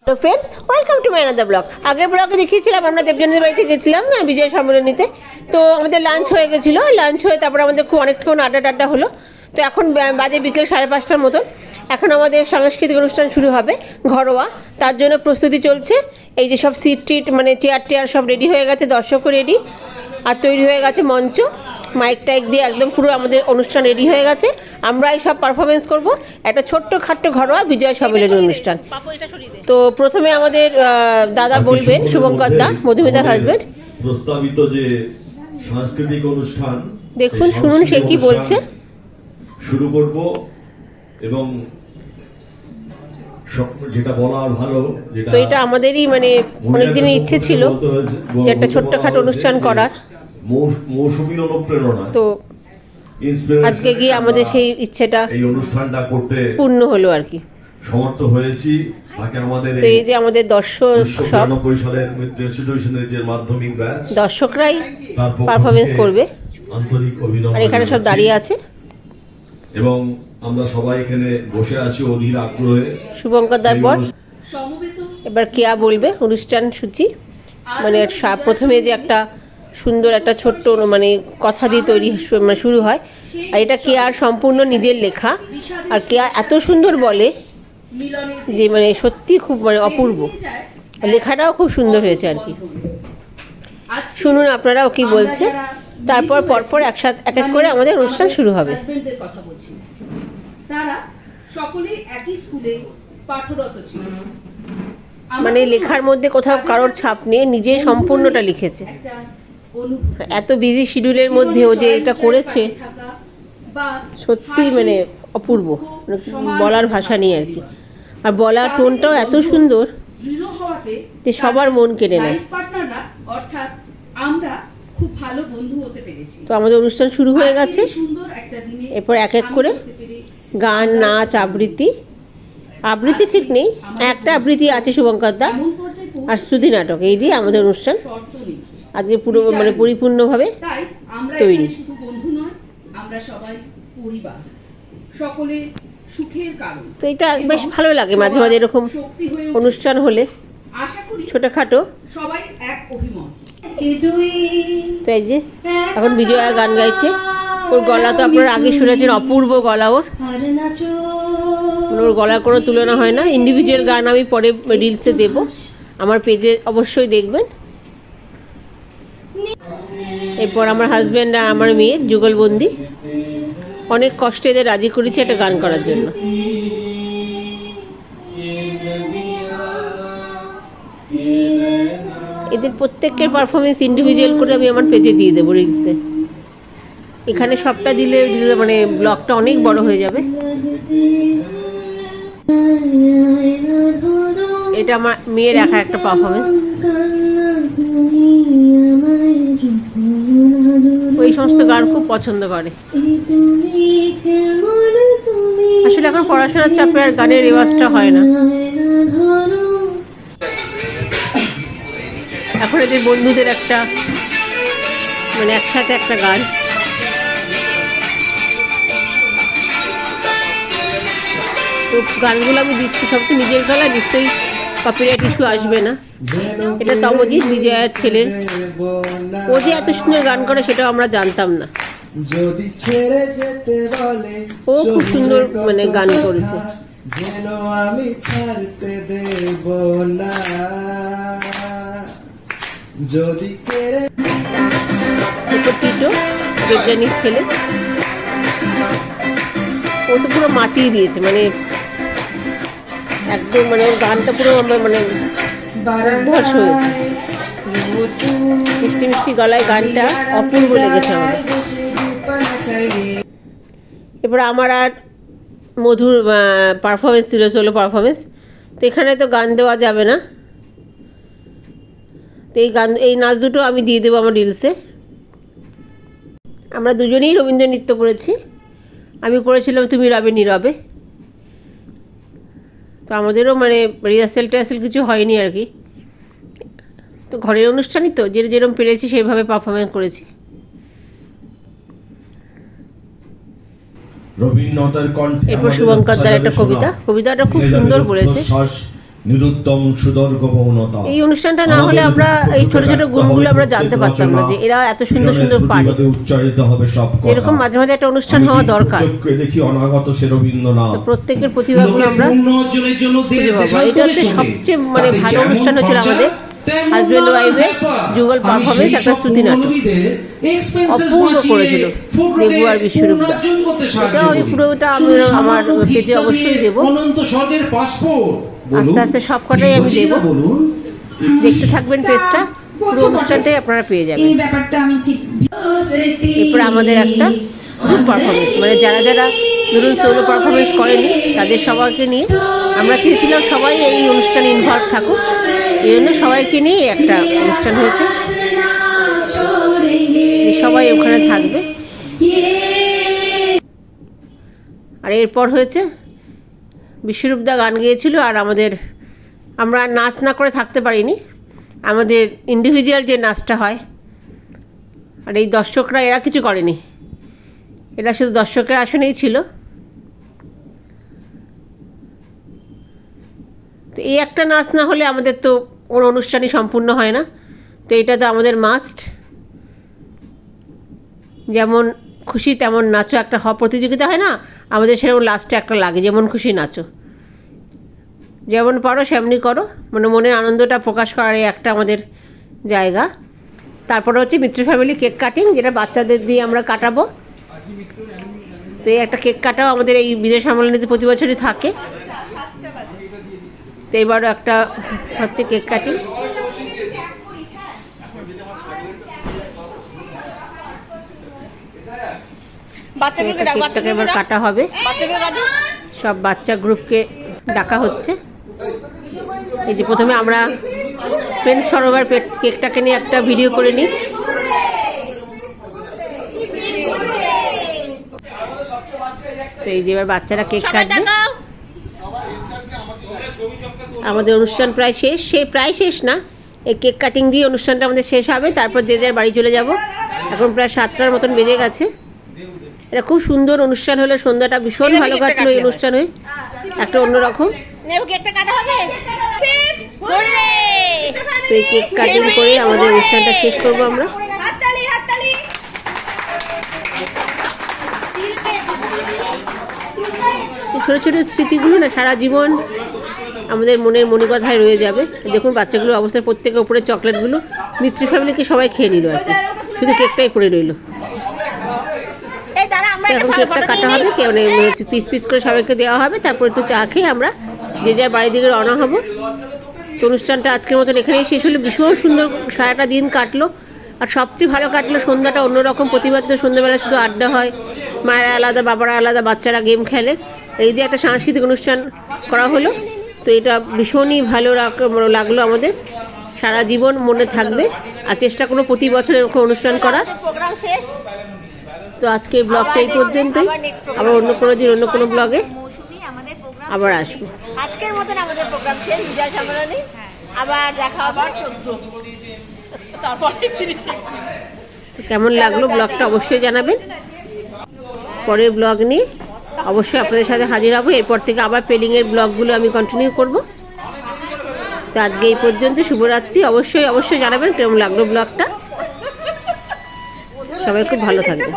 তো friends, welcome to my another blog. আগের ব্লগে দেখিয়েছিলাম আমরা দেবজনের বাড়িতে গেছিলাম না বিজয় সম্মেলনীতে। তো আমাদের লাঞ্চ হয়ে গেছিলো, লাঞ্চ হয়ে তারপর আমাদের খুব অনেকক্ষণ আড্ডা হলো। তো এখন বাজে বিকেল 5:30টার মতন। এখন আমাদের সাংস্কৃতিক অনুষ্ঠান শুরু হবে ঘরোয়া, তার জন্য প্রস্তুতি চলছে। এই যে সব সিট টিট মানে চেয়ার টেয়ার সব রেডি হয়ে গেছে, দর্শকও রেডি, আর তৈরি হয়ে গেছে মঞ্চ, মাইক টাইক দিয়ে একদম পুরো আমাদের অনুষ্ঠান রেডি হয়ে গেছে। আমরাই সব পারফরমেন্স করব, একটা ছোট্ট খাট্ট ঘরোয়া বিজয় সম্মেলনী অনুষ্ঠান। তো প্রথমে আমাদের দাদা বলবেন, শুভঙ্কর দা, মধুমিতার হাজবেন্ড। প্রস্তাবিত যে সাংস্কৃতিক অনুষ্ঠান দেখুন, শুনুন সে কি বলছে। শুরু করব, এবং যেটা বলা ভালো, যেটা তো এটা আমাদেরই মানে অনেকদিনের ইচ্ছে ছিল যে একটা ছোট্টখাটো অনুষ্ঠান করার, মৌসুমীর অনুপ্রেরণা। তো আজকে গিয়ে আমাদের সেই ইচ্ছেটা এই অনুষ্ঠানটা করতে পূর্ণ হলো আর কি, সমর্থ হয়েছি। তাকে আমাদের তো এই যে আমাদের দর্শক সব 1999 সালের ইনস্টিটিউশনের যে মাধ্যমিক ব্যাচ, দর্শকরাই পারফরমেন্স করবে, আন্তরিক অভিনন্দন। আর এখানে সব দাঁড়িয়ে আছে এবং আমরা সবাই এখানে বসে আছি অধীর আগ্রহে। শুভঙ্কর দার পর এবার কেয়া বলবে অনুষ্ঠান সূচি। মানে প্রথমে যে একটা সুন্দর একটা ছোট্ট মানে কথা দিয়ে তৈরি মানে শুরু হয়, আর এটা কেয়ার সম্পূর্ণ নিজের লেখা। আর কেয়া এত সুন্দর বলে যে মানে সত্যি খুব মানে অপূর্ব, লেখাটাও খুব সুন্দর হয়েছে আর কি। শুনুন আপনারাও কি বলছে, তারপর পরপর একসাথে এক এক করে আমাদের অনুষ্ঠান শুরু হবে। তারা সকলেই একই স্কুলে পাঠরত ছিল। মানে লেখার মধ্যে কোথাও কারোর ছাপ নিয়ে নিজে সম্পূর্ণটা লিখেছে। এত বিজি শিডিউলের মধ্যেও যে এটা করেছে সত্যি মানে অপূর্ব, বলার ভাষা নেই আর কি। আর বলার টোনটাও এত সুন্দর যে সবার মন কেড়ে নেয়। খুব ভালো বন্ধু হতে পেরেছি। তো আমাদের অনুষ্ঠান শুরু হয়ে গেছে, এরপর এক এক করে গান, নাচ, আবৃত্তি ঠিক নেই, একটা আবৃত্তি আছে শুভঙ্কর দা, আর স্তুতি নাটক, এই দিয়ে আমাদের অনুষ্ঠান আজকে পুরো মানে পরিপূর্ণভাবে তৈরি। তো এটা বেশ ভালো লাগে মাঝে মাঝে এরকম অনুষ্ঠান হলে, ছোটখাটো। তো এই যে এখন বিজয়া গান গাইছে, ওর গলা তো আপনারা আগে শুনেছেন, অপূর্ব গলা ওর, ওর গলার কোনো তুলনা হয় না। ইন্ডিভিজুয়াল গান আমি পরে রিলসে দেব, আমার পেজে অবশ্যই দেখবেন। এরপর আমার হাজব্যান্ড আর আমার মেয়ের যুগলবন্দি, অনেক কষ্টে এদের রাজি করেছি একটা গান করার জন্য। এদের প্রত্যেকের পারফরমেন্স ইন্ডিভিজুয়াল করে আমি আমার পেজে দিয়ে দেবো রিলসে। এখানে সবটা দিলে মানে ব্লগটা অনেক বড় হয়ে যাবে। এটা আমার মেয়ের একা একটা পারফরমেন্স। ওই সমস্ত গান খুব পছন্দ করে। আসলে এখন পড়াশোনার চাপে আর গানের রেওয়াজটা হয় না। এখন এদের বন্ধুদের একটা মানে একসাথে একটা গান। তো গানগুলো আমি দিচ্ছি সব তো নিজের গলা, নিশ্চয়ই কপিরাইট ইস্যু আসবে না। এটা তমজিৎ, বিজয়ার ছেলের। ও যে এত সুন্দর গান করে সেটাও আমরা জানতাম না। ও খুব সুন্দর মানে গান করেছে। দেবযানীর ছেলে, ও তো পুরো মাতিয়ে দিয়েছে, মানে একদম মানে ওর গানটা পুরো আমার মানে উদ্ভাস হয়েছে। মিষ্টি মিষ্টি গলায় গানটা অপূর্ব লেগেছে আমাদের। এবার আমার আর মধুর পারফরমেন্স ছিল, সোলো পারফরমেন্স। তো এখানে তো গান দেওয়া যাবে না, তো এই নাচ দুটো আমি দিয়ে দেবো আমার রিলসে। আমরা দুজনেই রবীন্দ্র নৃত্য করেছি, আমি করেছিলাম তুমি রবে নীরবে। তো আমাদেরও মানে রিহার্সেল কিছু হয়নি আর কি। তো ঘরের অনুষ্ঠানই তো, যেরকম পেরেছি সেইভাবে পারফরমেন্স করেছি। এরপর শুভঙ্কর দার একটা কবিতাটা খুব সুন্দর বলেছে। নিরুত্তম সুদর্গ পৌনতা। এই অনুষ্ঠানটা না হলে আমরা এই ছোট ছোট গুণগুলো আমরা জানতে পারতাম না যে এরা এত সুন্দর সুন্দর পারে। উচ্চারিত হবে সব কথা। এরকম মাঝে মাঝে একটা অনুষ্ঠান হওয়া দরকার। দেখি অনাগত সে রবীন্দ্রনাথ। প্রত্যেকের প্রতিভাগুলো আমরা খুঁজে পাবো। এটা হচ্ছে সবচেয়ে মানে ভালো অনুষ্ঠান হচ্ছিল আমাদের হাজবেন্ড ওয়াইফের যুগল পারফরমেন্স, একটা শ্রুতি নাটক অপূর্ব করেছিল দেবু আর বিশ্বরূপদা। এটা আমি পুরোটা আমি আমার পেজে অবশ্যই দেবো, আস্তে আস্তে সব কটাই আমি দেবো, দেখতে থাকবেন পেজটা, পুরো অনুষ্ঠানটাই আপনারা পেয়ে যাবেন। এরপরে আমাদের একটা গ্রুপ পারফরমেন্স, মানে যারা যারা ধরুন সোলো পারফরমেন্স করেনি তাদের সবাইকে নিয়ে আমরা চেয়েছিলাম সবাই এই অনুষ্ঠানে ইনভলভ থাকুক, এই জন্য সবাইকে নিয়ে একটা অনুষ্ঠান হয়েছে, সবাই ওখানে থাকবে। আর এরপর হয়েছে বিশ্বরূপদা গান গেয়েছিল, আর আমরা নাচ না করে থাকতে পারিনি, আমাদের ইন্ডিভিজুয়াল যে নাচটা হয়, আর এই দর্শকরা এরা কিছু করেনি, এটা শুধু দর্শকের আসনেই ছিল। তো এই একটা নাচ না হলে আমাদের তো কোনো অনুষ্ঠানই সম্পূর্ণ হয় না, তো এটা তো আমাদের মাস্ট। যেমন খুশি তেমন নাচো একটা প্রতিযোগিতা হয় না, আমাদের সেরকম লাস্টে একটা লাগে যেমন খুশি নাচো, যেমন পারো সেমনি করো, মানে মনের আনন্দটা প্রকাশ করার একটা আমাদের জায়গা। তারপরে হচ্ছে মিত্র ফ্যামিলি কেক কাটিং, যেটা বাচ্চাদের দিয়ে আমরা কাটাবো। তো এই একটা কেক কাটাও আমাদের এই বিজয় সম্মেলনীতে প্রতি বছরই থাকে, তো এবারও একটা হচ্ছে কেক কাটিং। কেকটাকে এবার কাটা হবে, সব বাচ্চা গ্রুপকে ডাকা হচ্ছে। এই যে প্রথমে আমরা ফ্রেন্ডস সরোবর কেকটাকে নিয়ে একটা ভিডিও করে নিই। তো এই যে এবার বাচ্চারা কেক কাটবে, আমাদের অনুষ্ঠান প্রায় শেষ, প্রায় শেষ না, এই কেক কাটিং দিয়ে অনুষ্ঠানটা আমাদের শেষ হবে, তারপর যে যার বাড়ি চলে যাব। এখন প্রায় 7টার মতন বেজে গেছে। এটা খুব সুন্দর অনুষ্ঠান হলো, সন্ধ্যাটা ভীষণ ভালো কাটলো এই অনুষ্ঠান হয়ে, একটা অন্যরকম। তো এই কেক কাটিং করে আমাদের অনুষ্ঠানটা শেষ করবো আমরা। ছোট ছোট স্মৃতিগুলো না সারা জীবন আমাদের মনের মনিকথায় রয়ে যাবে। দেখুন বাচ্চাগুলোর অবস্থা, প্রত্যেকের উপরে চকলেটগুলো মিত্র ফ্যামিলিকে সবাই খেয়ে নিল, আর কি শুধু কেকটাই পড়ে রইল। এখন কেকটা কাটা হবে, মানে পিস পিস করে সবাইকে দেওয়া হবে, তারপর একটু চা খেয়ে আমরা যে যার বাড়ির দিকে রওনা হব। তো অনুষ্ঠানটা আজকের মতন এখানেই শেষ হলো। ভীষণ সুন্দর সারাটা দিন কাটলো, আর সবচেয়ে ভালো কাটলো সন্ধ্যাটা অন্যরকম। প্রতিবার তো সন্ধ্যাবেলা শুধু আড্ডা হয়, মায়েরা আলাদা, বাবারা আলাদা, বাচ্চারা গেম খেলে, এই যে একটা সাংস্কৃতিক অনুষ্ঠান করা হলো, তো এটা ভীষণই ভালো লাগলো আমাদের, সারা জীবন মনে থাকবে। আর চেষ্টা করবো প্রতি বছর এরকম অনুষ্ঠান করার। তো আজকে এই ব্লগটা এই পর্যন্তই, আবার অন্য কোনো দিন অন্য কোনো ব্লগে আবার আসবো। আজকের মতন আমাদের প্রোগ্রাম শেষ, বিজয় সম্মেলনী, আবার দেখা হবে 14। কেমন লাগলো ব্লগটা অবশ্যই জানাবেন। পরের ব্লগ নিয়ে অবশ্যই আপনাদের সাথে হাজির হব। এরপর থেকে আবার পেলিংয়ের ব্লগগুলো আমি কন্টিনিউ করব। তো আজকে এই পর্যন্ত, শুভরাত্রি। অবশ্যই জানাবেন কেমন লাগলো ব্লগটা। সবাই খুব ভালো থাকবে।